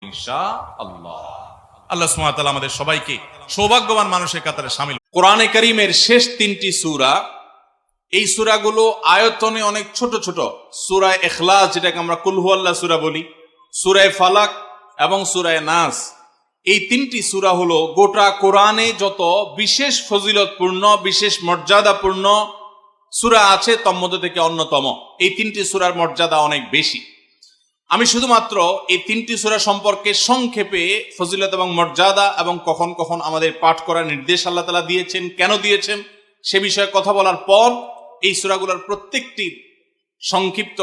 ইনশাআল্লাহ। আল্লাহ সুবহানাহু ওয়া তাআলা আমাদের সবাইকে সৌভাগ্যবান মানুষের কাতারে শামিল। কোরআনে কারীমের শেষ 3টি সূরা, এই সূরাগুলো আয়তনে অনেক ছোট ছোট। সূরা ইখলাস, যেটাকে আমরা কুল হুয়াল্লাহ সূরা বলি, সূরা ফালাক এবং সূরা নাস, এই 3টি সূরা হলো গোটা কোরআনে যত বিশেষ ফজিলতপূর্ণ, বিশেষ মর্যাদাপূর্ণ সূরা আছে তন্মধ্যে থেকে অন্যতম। এই 3টি সূরার মর্যাদা অনেক বেশি। আমি শুধুমাত্র এই 3টি সূরা সম্পর্কে সংক্ষেপে ফজিলত এবং মর্যাদা এবং কখন কখন আমাদের পাঠ করার নির্দেশ আল্লাহ তাআলা দিয়েছেন, কেন দিয়েছেন সে বিষয়ে কথা বলার পর এই সূরাগুলোর প্রত্যেকটির সংক্ষিপ্ত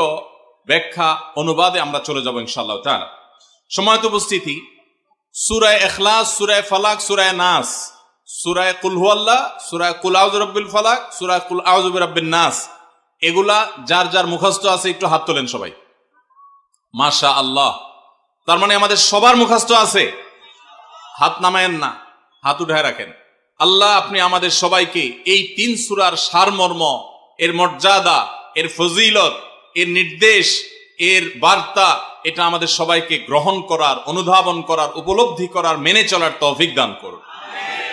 ব্যাখ্যা অনুবাদে আমরা চলে যাব ইনশাআল্লাহ তাআলা। সম্মানিত উপস্থিতি, সূরা ইখলাস, সূরা ফালাক, সূরা নাস, সূরা কুল হুয়াল্লাহ, সূরা কুল আউযু বিরাব্বিল ফালাক, সূরা কুল আউযু বিরাব্বিন নাস, এগুলা যার যার মুখস্থ আছে একটু হাত তোলেন সবাই। মাশাআল্লাহ, তার মানে আমাদের সবার মুখস্থ আছে। হাত নামায়েন না, হাত উঠায় রাখেন। আল্লাহ আপনি আমাদের সবাইকে এই 3 সূরার সারমর্ম, এর মর্যাদা, এর ফজিলত, এর নির্দেশ, এর বার্তা, এটা আমাদের সবাইকে গ্রহণ করার, অনুধাবন করার, উপলব্ধি করার, মেনে চলার তৌফিক দান করুন।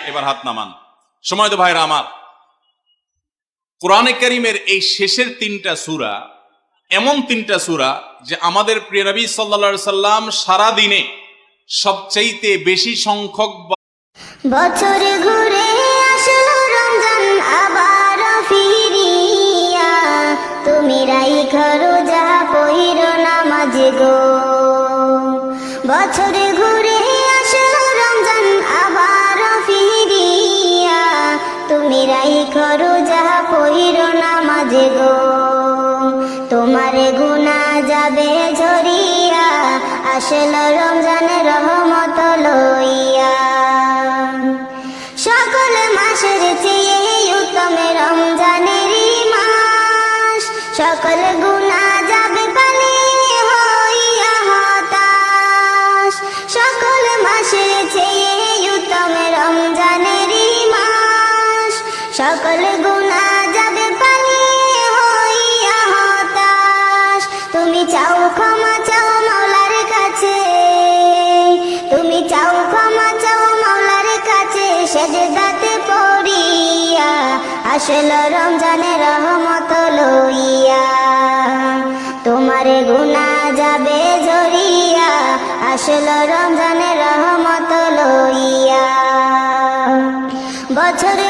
এবার হাত নামান। সময়ত ভাইরা আমার, কোরআনে কারীমের এই শেষের 3টা সূরা এমন 3টা সূরা যে আমাদের প্রিয় নবী সাল্লাল্লাহু আলাইহি সাল্লাম সারা দিনে সবচেয়ে বেশি সংখ্যক বছরে ঘুরে আসলো রমজান আবার ফিরিয়া, তুমি রাইখা রোজা পইরো নামাজ গো। বছরে ঘুরে আসলো রমজান আবার ফিরিয়া, তুমি রাইখা রোজা পইরো নামাজ গো। তোমার গুনাহ যাবে ঝরিয়া, আসলো রমজানের রহমত লইয়া। সকল মাসের চেয়ে উত্তম রমজানেরই মাস, সকল গুনাহ যাবে পালিয়ে হইয়া হতাশ। সকল মাসের চেয়ে উত্তম রমজানেরই মাস, সকল গুনাহ যাবে পালিয়ে হইয়া হতাশ। তুমি চাও ক্ষমা, চাও মাওলার কাছে, তুমি চাও ক্ষমা, চাও মাওলার কাছে সেজদাতে পড়িয়া, আসলো রমজানের রহমত লইয়া। তোমার গুনাহ যাবে ঝরিয়া, আসলো রমজানের রহমত লইয়া। বছরে